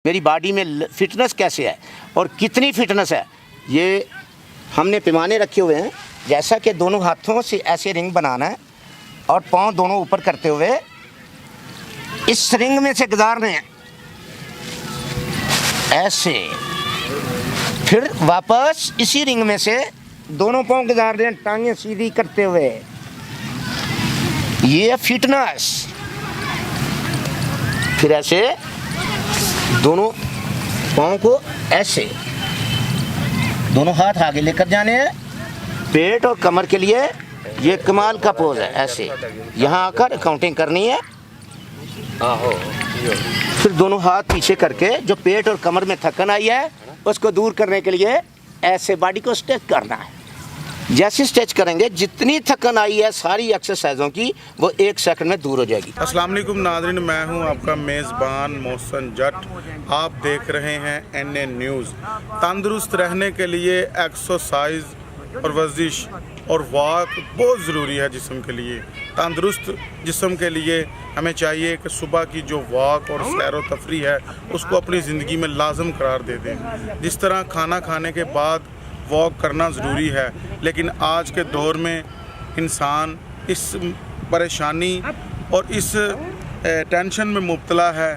मेरी बॉडी में फिटनेस कैसे है और कितनी फिटनेस है, ये हमने पैमाने रखे हुए हैं। जैसा कि दोनों हाथों से ऐसे रिंग बनाना है और पाँव दोनों ऊपर करते हुए इस रिंग में से गुजारने हैं ऐसे, फिर वापस इसी रिंग में से दोनों पाँव गुजार रहे हैं टांगें सीधी करते हुए। ये फिटनेस। फिर ऐसे दोनों पाँव को ऐसे, दोनों हाथ आगे लेकर जाने हैं। पेट और कमर के लिए ये कमाल का पोज है। ऐसे यहाँ आकर काउंटिंग करनी है। फिर दोनों हाथ पीछे करके जो पेट और कमर में थकन आई है उसको दूर करने के लिए ऐसे बॉडी को स्ट्रेच करना है। जैसे स्ट्रेच करेंगे जितनी थकन आई है सारी एक्सरसाइजों की वो 1 सेकंड में दूर हो जाएगी। अस्सलाम वालेकुम नाज़रीन, मैं हूं आपका मेज़बान मोहसन जट। आप देख रहे हैं NA न्यूज़। तंदुरुस्त रहने के लिए एक्सरसाइज और वर्जिश और वॉक बहुत ज़रूरी है जिस्म के लिए। तंदुरुस्त जिस्म के लिए हमें चाहिए कि सुबह की जो वॉक और सैर व तफरी है उसको अपनी ज़िंदगी में लाजम करार दे दें। जिस तरह खाना खाने के बाद वॉक करना ज़रूरी है, लेकिन आज के दौर में इंसान इस परेशानी और इस टेंशन में मुब्तला है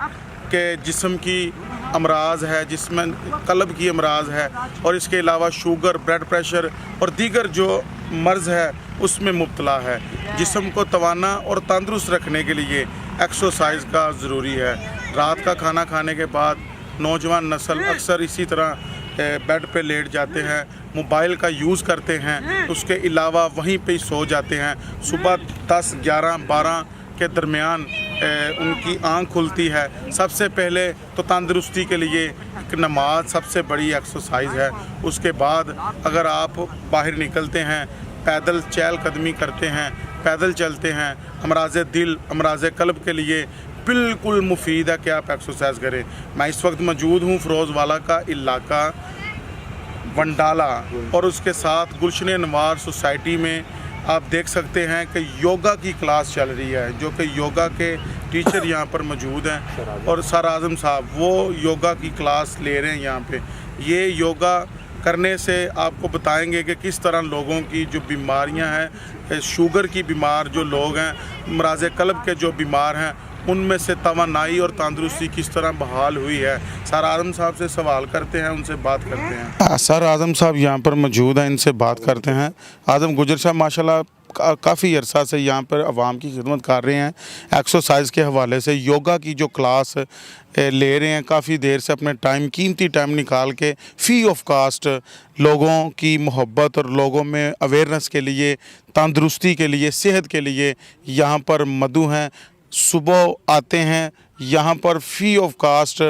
कि जिस्म की अमराज है, जिसमें कल्ब की अमराज है और इसके अलावा शुगर, ब्लड प्रेशर और दीगर जो मर्ज़ है उसमें मुब्तला है। जिस्म को तवाना और तंदुरुस्त रखने के लिए एक्सरसाइज का ज़रूरी है। रात का खाना खाने के बाद नौजवान नस्ल अक्सर इसी तरह बेड पे लेट जाते हैं, मोबाइल का यूज़ करते हैं, उसके अलावा वहीं पे ही सो जाते हैं। सुबह 10, 11, 12 के दरमियान उनकी आँख खुलती है। सबसे पहले तो तंदुरुस्ती के लिए एक नमाज सबसे बड़ी एक्सरसाइज है। उसके बाद अगर आप बाहर निकलते हैं, पैदल चहलकदमी करते हैं, पैदल चलते हैं, अमराज दिल, अमराज कल्ब के लिए बिल्कुल मुफीद है कि आप एक्सरसाइज करें। मैं इस वक्त मौजूद हूँ फ़िरोज़वाला का इलाका वंडाला और उसके साथ गुलशन अनवार सोसाइटी में। आप देख सकते हैं कि योगा की क्लास चल रही है, जो कि योगा के टीचर यहाँ पर मौजूद हैं और सर आज़म साहब वो योगा की क्लास ले रहे हैं यहाँ पे। ये योगा करने से आपको बताएंगे कि किस तरह लोगों की जो बीमारियाँ हैं, शुगर की बीमार जो लोग हैं, अमराज़ कल्ब के जो बीमार हैं, उनमें से तवानाई और तंदुरुस्ती किस तरह बहाल हुई है। सर आज़म साहब से सवाल करते हैं, उनसे बात करते हैं। सर आज़म साहब यहाँ पर मौजूद हैं, इनसे बात करते हैं। आज़म गुजर साहब माशाल्लाह काफ़ी अरसा से यहाँ पर आवाम की खिदमत कर रहे हैं। एक्सरसाइज के हवाले से योगा की जो क्लास ले रहे हैं, काफ़ी देर से अपने कीमती टाइम निकाल के फ्री ऑफ कास्ट लोगों की मोहब्बत और लोगों में अवेयरनेस के लिए, तंदुरुस्ती के लिए, सेहत के लिए यहाँ पर मदऊ हैं। सुबह आते हैं यहाँ पर फ्री ऑफ कास्ट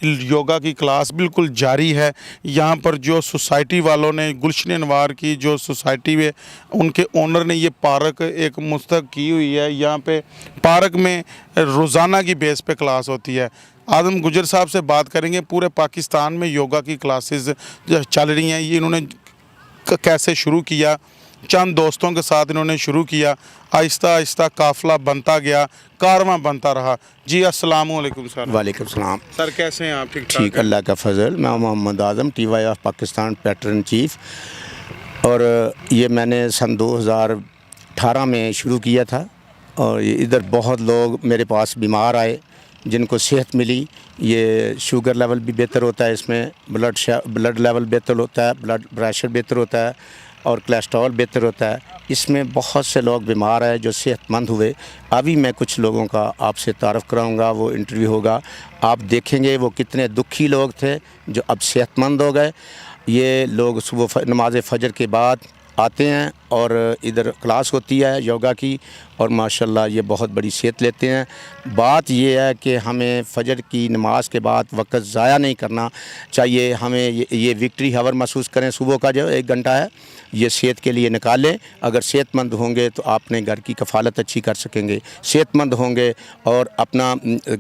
योगा की क्लास बिल्कुल जारी है। यहाँ पर जो सोसाइटी वालों ने, गुलशन अनवार की जो सोसाइटी है उनके ओनर ने ये पार्क एक मुस्तक की हुई है। यहाँ पे पार्क में रोज़ाना की बेस पे क्लास होती है। आज़म गुजर साहब से बात करेंगे, पूरे पाकिस्तान में योगा की क्लासेस चल रही हैं, ये इन्होंने कैसे शुरू किया, चंद दोस्तों के साथ इन्होंने शुरू किया, आहिस्ता आहिस्ता काफ़िला बनता गया, कारवां बनता रहा। जी अस्सलाम वालेकुम सर। वालेकुम सलाम। सर कैसे हैं आप? ठीक, अल्लाह का फजल। मैं मोहम्मद आज़म, TY of Pakistan pattern chief. और ये मैंने सन 2018 में शुरू किया था और इधर बहुत लोग मेरे पास बीमार आए जिनको सेहत मिली। ये शुगर लेवल भी बेहतर होता है, इसमें ब्लड लेवल बेहतर होता है, ब्लड प्रेशर बेहतर होता है और कोलेस्ट्रॉल बेहतर होता है। इसमें बहुत से लोग बीमार हैं जो सेहतमंद हुए। अभी मैं कुछ लोगों का आपसे तारफ़ कराऊंगा, वो इंटरव्यू होगा, आप देखेंगे वो कितने दुखी लोग थे जो अब सेहतमंद हो गए। ये लोग सुबह नमाज फ़जर के बाद आते हैं और इधर क्लास होती है योगा की और माशाल्लाह ये बहुत बड़ी सेहत लेते हैं। बात ये है कि हमें फ़जर की नमाज के बाद वक्त ज़ाया नहीं करना चाहिए। हमें ये विक्ट्री हावर महसूस करें। सुबह का जो 1 घंटा है ये सेहत के लिए निकालें। अगर सेहतमंद होंगे तो अपने घर की कफ़ालत अच्छी कर सकेंगे, सेहतमंद होंगे और अपना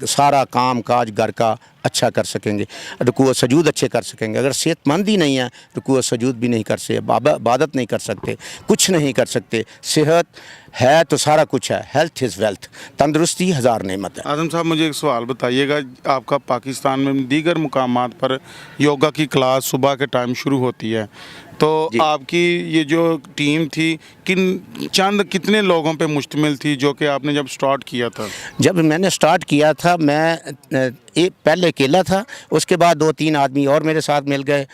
सारा काम काज घर का अच्छा कर सकेंगे, रुकू सजूद अच्छे कर सकेंगे। अगर सेहतमंद ही नहीं है रुकू सजूद भी नहीं कर सकते, इबादत नहीं कर सकते, कुछ कुछ नहीं कर सकते। सेहत है तो सारा कुछ है, हेल्थ इज़ वेल्थ, तंदुरुस्ती हज़ार नेमत है। आज़म साहब, मुझे एक सवाल बताइएगा, आपका पाकिस्तान में दीगर मुकामात पर योगा की क्लास सुबह के टाइम शुरू होती है, तो आपकी ये जो टीम थी कितने लोगों पे मुश्तमिल थी जो कि आपने जब स्टार्ट किया था? जब मैंने स्टार्ट किया था मैं पहले अकेला था, उसके बाद 2-3 आदमी और मेरे साथ मिल गए,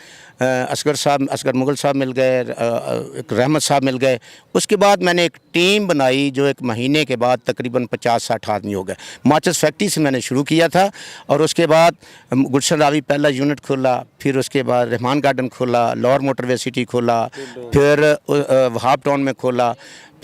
असगर मुगल साहब मिल गए, एक रहमत साहब मिल गए। उसके बाद मैंने एक टीम बनाई जो एक महीने के बाद तकरीबन 50-60 आदमी हो गए। माचिस फैक्ट्री से मैंने शुरू किया था और उसके बाद गुलशन रावी पहला यूनिट खोला, फिर उसके बाद रहमान गार्डन खोला, लाहौर मोटरवे सिटी खोला, फिर वहाब टाउन में खोला,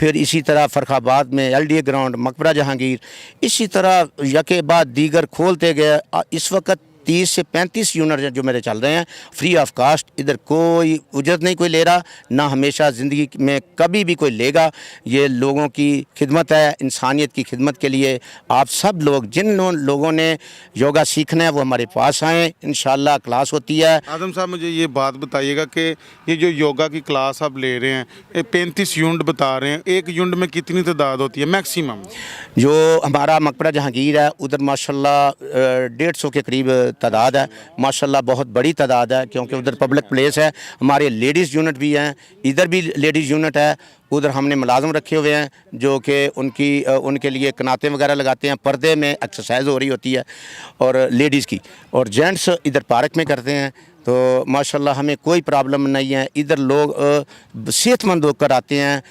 फिर इसी तरह फ़रखाबाद में LDA ग्राउंड, मकबरा जहांगीर, इसी तरह यके बाद दीगर खोलते गए। इस वक्त 30 से 35 यूनिट जो मेरे चल रहे हैं फ्री ऑफ कास्ट। इधर कोई उजरत नहीं कोई ले रहा, ना हमेशा ज़िंदगी में कभी भी कोई लेगा। ये लोगों की खिदमत है, इंसानियत की खिदमत के लिए आप सब लोग जिन लोगों ने योगा सीखना है वो हमारे पास आएँ, इंशाल्लाह क्लास होती है। आज़म साहब, मुझे ये बात बताइएगा कि ये जो योगा की क्लास आप ले रहे हैं, 35 यूनिट बता रहे हैं, एक यूनिट में कितनी तादाद होती है मैक्सिमम? जो हमारा मकबरा जहांगीर है उधर माशाल्लाह 150 के करीब तादाद है, माशाल्लाह बहुत बड़ी तादाद है, क्योंकि उधर पब्लिक प्लेस है। हमारे लेडीज़ यूनिट भी हैं, इधर भी लेडीज़ यूनिट है। उधर हमने मुलाजम रखे हुए हैं जो कि उनके लिए कनातें वगैरह लगाते हैं, पर्दे में एक्सरसाइज हो रही होती है और लेडीज़ की, और जेंट्स इधर पार्क में करते हैं। तो माशाल्लाह हमें कोई प्रॉब्लम नहीं है। इधर लोग सेहतमंद होकर आते हैं,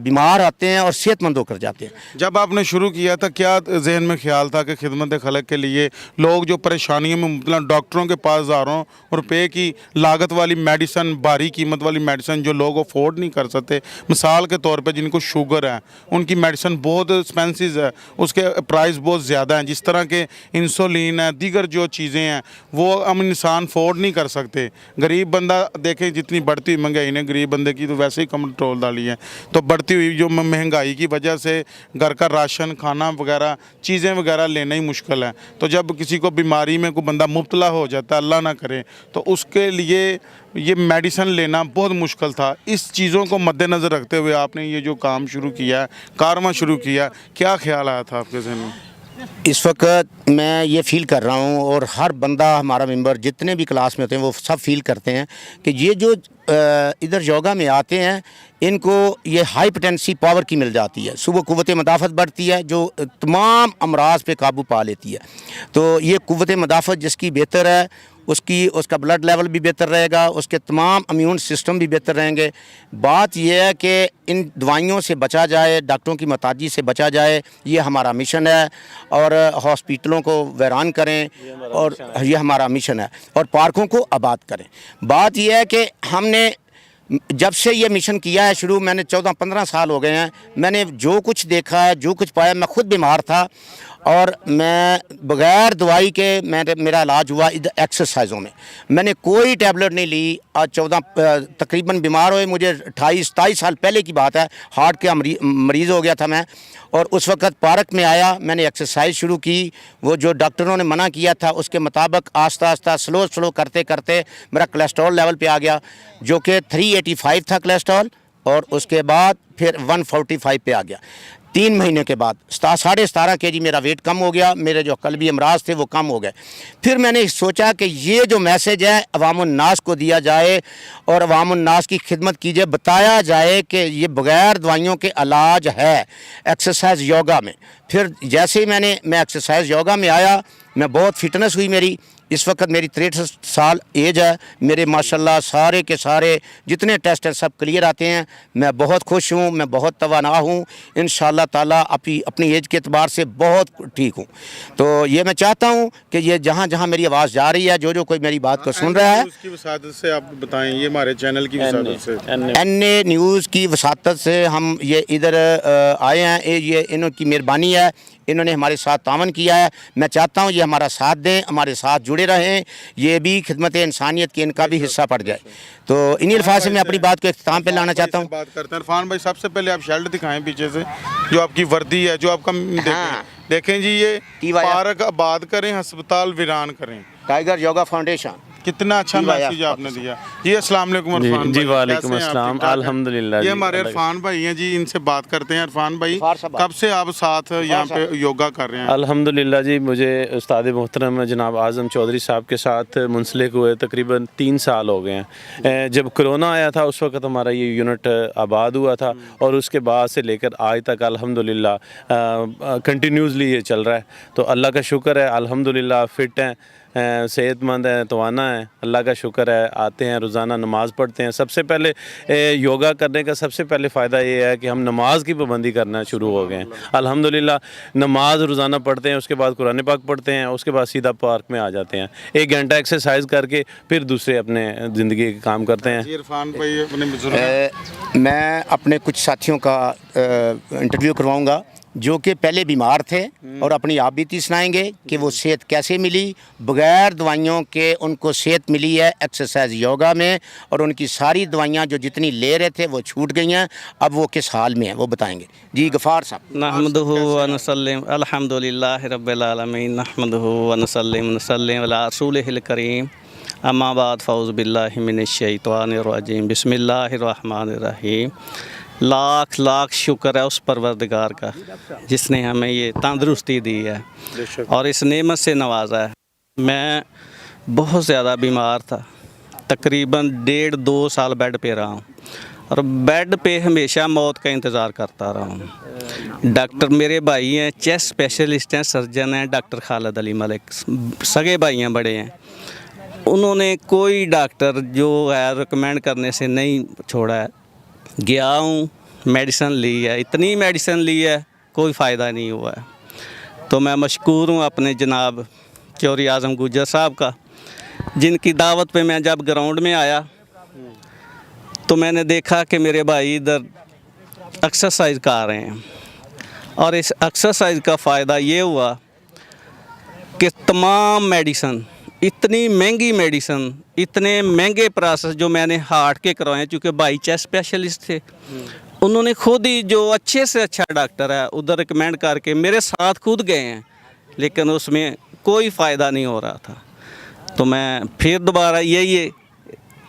बीमार आते हैं और सेहतमंद होकर जाते हैं। जब आपने शुरू किया था क्या जहन में ख्याल था कि खिदमत खलक के लिए लोग जो परेशानियों में मुबतला, डॉक्टरों के पास हज़ारों रुपए की लागत वाली मेडिसन, भारी कीमत वाली मेडिसन जो लोग अफोर्ड नहीं कर सकते, मिसाल के तौर पे जिनको शुगर है उनकी मेडिसन बहुत एक्सपेंसिव है, उसके प्राइस बहुत ज़्यादा हैं, जिस तरह के इंसुलिन है, दीगर जो चीज़ें हैं वो हम इंसान अफोर्ड नहीं कर सकते। गरीब बंदा देखें जितनी बढ़ती हुई महंगाई ने गरीब बंदे की तो वैसे ही कंट्रोल डाली है, तो बढ़ती हुई जो महंगाई की वजह से घर का राशन, खाना वगैरह, चीज़ें वगैरह लेना ही मुश्किल है। तो जब किसी को बीमारी में कोई बंदा मुब्तला हो जाता है, अल्लाह ना करे, तो उसके लिए ये मेडिसिन लेना बहुत मुश्किल था। इस चीज़ों को मद्देनज़र रखते हुए आपने ये जो काम शुरू किया, कारवां शुरू किया, क्या ख्याल आया था आपके ज़हन में? इस वक्त मैं ये फ़ील कर रहा हूँ और हर बंदा हमारा मेंबर जितने भी क्लास में होते हैं वो सब फील करते हैं कि ये जो इधर योगा में आते हैं इनको ये हाई पोटेंसी पावर की मिल जाती है, सुबह कुव्वत मदाफ़त बढ़ती है जो तमाम अमराज पे काबू पा लेती है। तो ये कुव्वत मदाफ़त जिसकी बेहतर है उसका ब्लड लेवल भी बेहतर रहेगा, उसके तमाम इम्यून सिस्टम भी बेहतर रहेंगे। बात यह है कि इन दवाइयों से बचा जाए, डॉक्टरों की मोहताजी से बचा जाए, ये हमारा मिशन है। और हॉस्पिटलों को वैरान करें और ये हमारा मिशन है, और पार्कों को आबाद करें। बात यह है कि हमने जब से ये मिशन किया है शुरू, मैंने 14-15 साल हो गए हैं, मैंने जो कुछ देखा है, जो कुछ पाया, मैं खुद बीमार था और मैं बग़ैर दवाई के मेरा इलाज हुआ इधर एक्सरसाइज़ों में। मैंने कोई टैबलेट नहीं ली। आज 14 तकरीबन बीमार हुए मुझे 28-27 साल पहले की बात है, हार्ट का मरीज़ हो गया था मैं। और उस वक़्त पार्क में आया, मैंने एक्सरसाइज शुरू की, वो जो डॉक्टरों ने मना किया था उसके मुताबिक आस्ता आस्ता स्लो करते करते मेरा कोलेस्ट्रॉल लेवल पे आ गया जो कि 385 था कोलेस्ट्रॉल, और उसके बाद फिर 145 पे आ गया। 3 महीने के बाद 17.5 kg मेरा वेट कम हो गया, मेरे जो कल्बी अमराज थे वो कम हो गए। फिर मैंने सोचा कि ये जो मैसेज है अवामुन्नास को दिया जाए और अवामुन्नास की खिदमत कीजिए, बताया जाए कि ये बग़ैर दवाइयों के इलाज है एक्सरसाइज योगा में। फिर जैसे ही मैं एक्सरसाइज योगा में आया, मैं बहुत फिटनेस हुई मेरी। इस वक्त मेरी 63 साल एज है, मेरे माशाल्लाह सारे के सारे जितने टेस्ट हैं सब क्लियर आते हैं। मैं बहुत खुश हूँ, मैं बहुत तवाना हूँ, इंशाल्लाह ताला अपनी एज के एतबार से बहुत ठीक हूँ। तो ये मैं चाहता हूँ कि ये जहाँ जहाँ मेरी आवाज़ जा रही है, जो कोई मेरी बात को सुन रहा है, उसकी वसादत से आप बताएं, ये हमारे चैनल की वसादत से, NA न्यूज़ की वसादत से हम ये इधर आए हैं। ये इनकी मेहरबानी है, इन्होंने हमारे साथ तावन किया है। मैं चाहता हूँ ये हमारा साथ दें, हमारे साथ जुड़े रहें, ये भी खिदमत इंसानियत की इनका भी हिस्सा पड़ जाए। तो इन्हीं अल्फाज से मैं अपनी बात को इख्तिताम पे लाना चाहता हूँ। बात करते हैं इरफान भाई, सबसे पहले आप शर्ट दिखाएं पीछे से, जो आपकी वर्दी है, जो आपका देखें जी, ये पार्क आबाद करें, अस्पताल वीरान करें, टाइगर योगा फाउंडेशन। कितना अच्छा TYF मैसेज आपने दिया जी। अस्सलाम वालेकुम जी इरफान जी, भाई, वालेकुम कैसे हैं आप? अस्सलाम, ठीक-ठाक हैं? अल्हम्दुलिल्लाह ये जी, हमारे अल्लाह का इरफान भाई हैं जी, इनसे बात करते हैं। इरफान भाई, गफ्फार साहब। कब से आप साथ यहाँ पे योगा कर रहे हैं? अल्हम्दुलिल्लाह जी, मुझे उस्ताद मोहतरम जनाब आज़म चौधरी साहब के साथ मुंसलिक हुए तकरीबन 3 साल हो गए हैं। जब कोरोना आया था उस वक्त हमारा ये यूनिट आबाद हुआ था और उसके बाद से लेकर आज तक अल्हम्दुलिल्लाह कंटिन्यूसली ये चल रहा है। तो अल्लाह का शुक्र है, अल्हम्दुलिल्लाह फ़िट हैं, सेहतमंद हैं, तवाना है, अल्लाह का शुक्र है। आते हैं, रोज़ाना नमाज़ पढ़ते हैं। सबसे पहले योगा करने का सबसे पहले फ़ायदा ये है कि हम नमाज की पाबंदी करना शुरू हो गए हैं। अल्हम्दुलिल्लाह नमाज रोज़ाना पढ़ते हैं, उसके बाद कुरान पाक पढ़ते हैं, उसके बाद सीधा पार्क में आ जाते हैं, 1 घंटा एक्सरसाइज करके फिर दूसरे अपने ज़िंदगी के काम करते हैं। जी इरफान भाई अपने बुजुर्ग मैं अपने कुछ साथियों का इंटरव्यू करवाऊंगा जो कि पहले बीमार थे और अपनी आप बीती सुनाएंगे कि वो सेहत कैसे मिली, बग़ैर दवाइयों के उनको सेहत मिली है एक्सरसाइज योगा में, और उनकी सारी दवाइयाँ जो जितनी ले रहे थे वो छूट गई हैं। अब वो किस हाल में हैं वो बताएंगे। जी गफ़ार साहब। नहमदुहु व नसल्लिम अल्हम्दुलिल्लाहि रब्बिल आलमीन नहमदुहु व नसल्लिम अला रसूलिहिल करीम अम्मा बाद फ़ौज़ बिल्लाहि मिनश शैतानिर रजीम बिस्मिल्लाहिर रहमानिर रहीम। लाख लाख शुक्र है उस परवरदिगार का जिसने हमें ये तंदुरुस्ती दी है और इस नेमत से नवाजा है। मैं बहुत ज़्यादा बीमार था, तकरीबन 1.5-2 साल बेड पे रहा हूँ और बेड पे हमेशा मौत का इंतज़ार करता रहा हूँ। डॉक्टर मेरे भाई हैं, चेस्ट स्पेशलिस्ट हैं, सर्जन हैं, डॉक्टर खालिद अली मलिक, सगे भाई हैं, बड़े हैं। उन्होंने कोई डॉक्टर जो है रिकमेंड करने से नहीं छोड़ा है। गया हूँ, मेडिसिन ली है, इतनी मेडिसिन ली है, कोई फ़ायदा नहीं हुआ है। तो मैं मशकूर हूँ अपने जनाब चौधरी आज़म गुज्जर साहब का, जिनकी दावत पे मैं जब ग्राउंड में आया तो मैंने देखा कि मेरे भाई इधर एक्सरसाइज कर रहे हैं और इस एक्सरसाइज का फ़ायदा ये हुआ कि तमाम मेडिसिन, इतनी महंगी मेडिसिन, इतने महंगे प्रोसेस जो मैंने हार्ट के करवाए हैं, चूँकि भाई चेस्ट स्पेशलिस्ट थे, उन्होंने खुद ही जो अच्छे से अच्छा डॉक्टर है उधर रिकमेंड करके मेरे साथ खुद गए हैं, लेकिन उसमें कोई फ़ायदा नहीं हो रहा था। तो मैं फिर दोबारा यही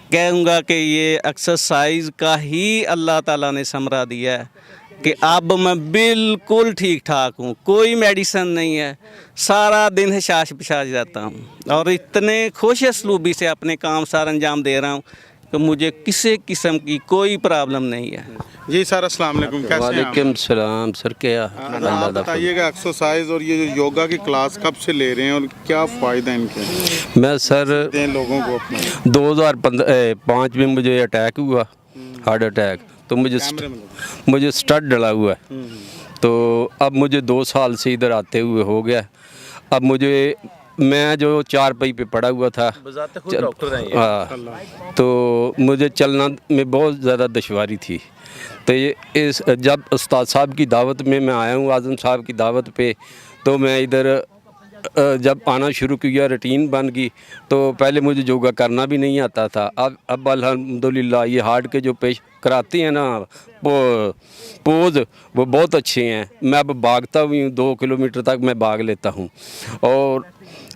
कहूँगा कि ये एक्सरसाइज का ही अल्लाह ताला ने समरा दिया है कि अब मैं बिल्कुल ठीक ठाक हूँ, कोई मेडिसिन नहीं है, सारा दिन हिशाश पिशाश जाता हूँ और इतने खुश असलूबी से अपने काम सारा अंजाम दे रहा हूँ कि मुझे किसी किस्म की कोई प्रॉब्लम नहीं है। जी सर अस्सलाम वालेकुम, कैसे हैं आप? वालेकुम सलाम सर, क्या आप बताइएगा एक्सरसाइज और ये जो योगा की क्लास कब से ले रहे हैं और क्या फ़ायदा इनके मैं सर दें लोगों को अपने? 2005 में मुझे अटैक हुआ, हार्ट अटैक, तो मुझे स्टड डला हुआ है। तो अब मुझे 2 साल से इधर आते हुए हो गया। अब मैं जो 4 पाई पे पड़ा हुआ था, डॉक्टर हैं ये। हाँ, तो मुझे चलना में बहुत ज़्यादा दुश्वारी थी। तो ये जब उस्ताद साहब की दावत में मैं आया हूँ, आज़म साहब की दावत पे, तो मैं इधर जब आना शुरू किया, रूटीन बन गई। तो पहले मुझे योगा करना भी नहीं आता था। अब अल्हम्दुलिल्लाह ये हार्ट के जो पेश कराते हैं ना पोज, वो बहुत अच्छे हैं। मैं अब भागता भी हूँ, 2 किलोमीटर तक मैं भाग लेता हूँ और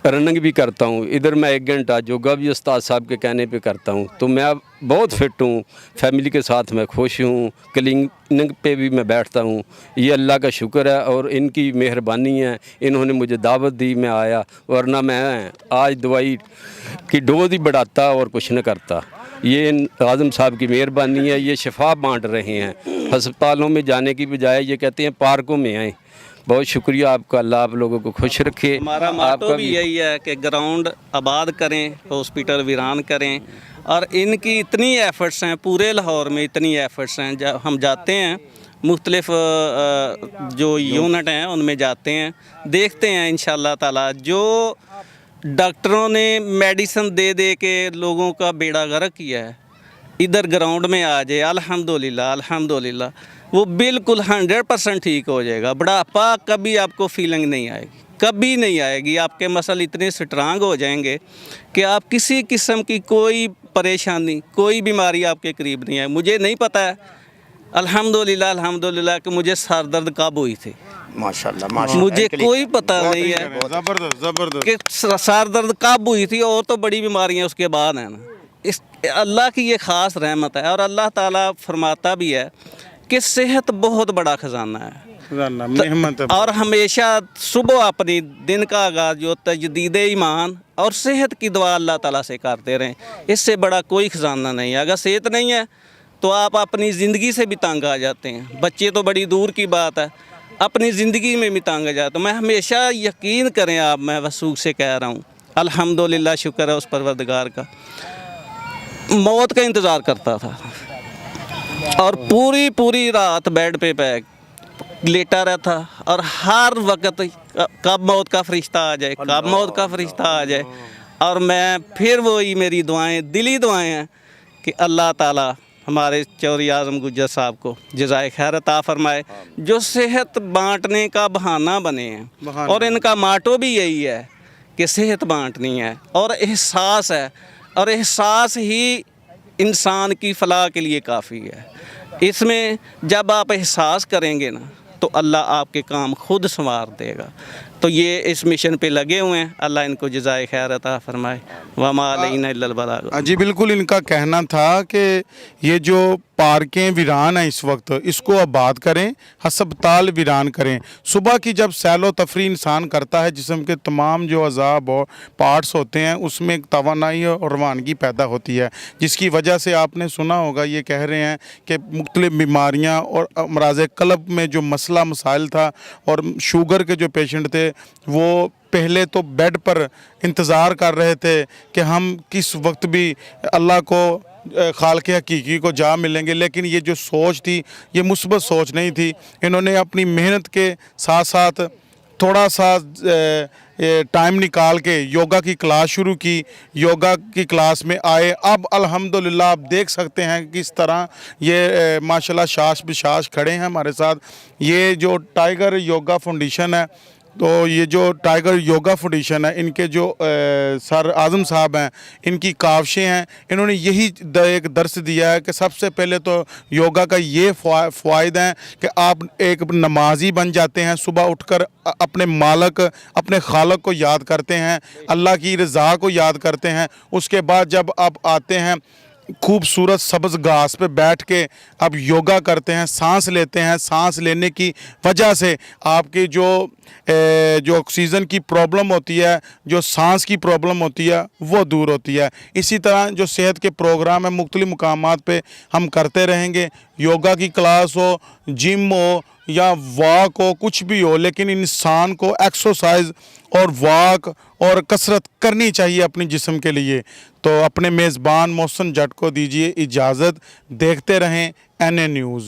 रनिंग भी करता हूँ। इधर मैं 1 घंटा योगा भी उस्ताद साहब के कहने पे करता हूँ। तो मैं अब बहुत फिट हूँ, फैमिली के साथ मैं खुश हूँ, क्लिनिक पे भी मैं बैठता हूँ। ये अल्लाह का शुक्र है और इनकी मेहरबानी है, इन्होंने मुझे दावत दी, मैं आया, वरना मैं आज दवाई की डोज ही बढ़ाता और कुछ न करता। ये आज़म साहब की मेहरबानी है, ये शिफा बांट रहे हैं। अस्पतालों में जाने की बजाय ये कहते हैं पार्कों में आएँ। बहुत शुक्रिया आपका, अल्लाह आप लोगों को खुश रखे। हमारा मोटो भी यही है कि ग्राउंड आबाद करें, हॉस्पिटल वीरान करें, और इनकी इतनी एफ़र्ट्स हैं, पूरे लाहौर में इतनी एफ़र्ट्स हैं। जब हम जाते हैं मुख्तलिफ जो यूनिट हैं उनमें जाते हैं, देखते हैं इंशाअल्लाह ताला जो डॉक्टरों ने मेडिसिन दे दे के लोगों का बेड़ा गर्क किया है, इधर ग्राउंड में आ जाए अल्हम्दुलिल्लाह अल्हम्दुलिल्लाह, वो बिल्कुल 100% ठीक हो जाएगा। बुढ़ापा कभी आपको फीलिंग नहीं आएगी, कभी नहीं आएगी। आपके मसल इतने स्ट्रांग हो जाएंगे कि आप किसी किस्म की कोई परेशानी, कोई बीमारी आपके करीब नहीं है। मुझे नहीं पता है अल्हम्दुलिल्लाह अल्हम्दुलिल्लाह कि मुझे सर दर्द कब हुई थी, माशाल्लाह माशाल्लाह। मुझे कोई पता नहीं है जबरदस्त जबरदस्त। कि सर दर्द कब हुई थी, और तो बड़ी बीमारियां उसके बाद हैं ना। इस अल्लाह की ये ख़ास रहमत है, और अल्लाह ताला फरमाता भी है कि सेहत बहुत बड़ा ख़जाना है, मेहनत है। और हमेशा सुबह अपनी दिन का आगाज़ जो तजदीद ईमान और सेहत की दुआ अल्लाह ताला से करते रहें, इससे बड़ा कोई ख़जाना नहीं है। अगर सेहत नहीं है तो आप अपनी ज़िंदगी से भी तंग आ जाते हैं, बच्चे तो बड़ी दूर की बात है, अपनी ज़िंदगी में भी तंग आ जाते। मैं हमेशा यकीन करें आप, मैं वसूख से कह रहा हूँ, अल्हम्दुलिल्लाह शुक्र है उस परवरदिगार का, मौत का इंतज़ार करता था और पूरी पूरी रात बेड पे बैग लेटा रहता, और हर वक्त कब मौत का फरिश्ता आ जाए, कब मौत का फरिश्ता आ जाए। और मैं फिर वही मेरी दुआएं, दिली दुआएं हैं कि अल्लाह ताला हमारे चौधरी आज़म गुज्जर साहब को जज़ाए खैर अता फरमाए, जो सेहत बांटने का बहाना बने हैं। और इनका माटो भी यही है कि सेहत बांटनी है, और एहसास है, और एहसास ही इंसान की फ़लाह के लिए काफ़ी है। इसमें जब आप एहसास करेंगे ना तो अल्लाह आपके काम खुद संवार देगा। तो ये इस मिशन पे लगे हुए हैं, अल्लाह इनको जज़ाए खैर अता फरमाए। वमा अलैना इल्लल बलाग। जी बिल्कुल, इनका कहना था कि ये जो पार्कें वीरान हैं इस वक्त, इसको आबाद करें, हस्पताल वीरान करें। सुबह की जब सैलो तफरी इंसान करता है, जिस्म के तमाम जो अज़ाब और पार्ट्स होते हैं उसमें एक तवानाई और रवानगी पैदा होती है, जिसकी वजह से आपने सुना होगा ये कह रहे हैं कि मुख्तलिफ़ बीमारियाँ और अमराज़ क़ल्ब में जो मसला मसाइल था, और शुगर के जो पेशेंट थे वो पहले तो बेड पर इंतज़ार कर रहे थे कि हम किस वक्त भी अल्लाह को खालिक हकीकी को जा मिलेंगे, लेकिन ये जो सोच थी ये मुस्बत सोच नहीं थी। इन्होंने अपनी मेहनत के साथ साथ थोड़ा सा टाइम निकाल के योगा की क्लास शुरू की, योगा की क्लास में आए। अब अल्हम्दुलिल्लाह आप देख सकते हैं किस तरह ये माशाल्लाह शाश बिशाश खड़े हैं हमारे साथ। ये जो टाइगर योगा फाउंडेशन है, तो ये जो टाइगर योगा फाउंडेशन है, इनके जो सर आज़म साहब हैं, इनकी काविशें हैं, इन्होंने यही एक दर्स दिया है कि सबसे पहले तो योगा का ये फ़ायदा है कि आप एक नमाजी बन जाते हैं, सुबह उठकर अपने मालिक अपने खालिक को याद करते हैं, अल्लाह की रज़ा को याद करते हैं। उसके बाद जब आप आते हैं खूबसूरत सब्ज़ घास पे बैठ के अब योगा करते हैं, सांस लेते हैं, सांस लेने की वजह से आपकी जो ऑक्सीजन की प्रॉब्लम होती है, जो सांस की प्रॉब्लम होती है, वो दूर होती है। इसी तरह जो सेहत के प्रोग्राम है मुख्तलिफ़ मुकामात पे हम करते रहेंगे, योगा की क्लास हो, जिम हो या वॉक हो, कुछ भी हो, लेकिन इंसान को एक्सरसाइज और वॉक और कसरत करनी चाहिए अपने जिस्म के लिए। तो अपने मेज़बान मोहसिन जट को दीजिए इजाज़त। देखते रहें NA न्यूज़।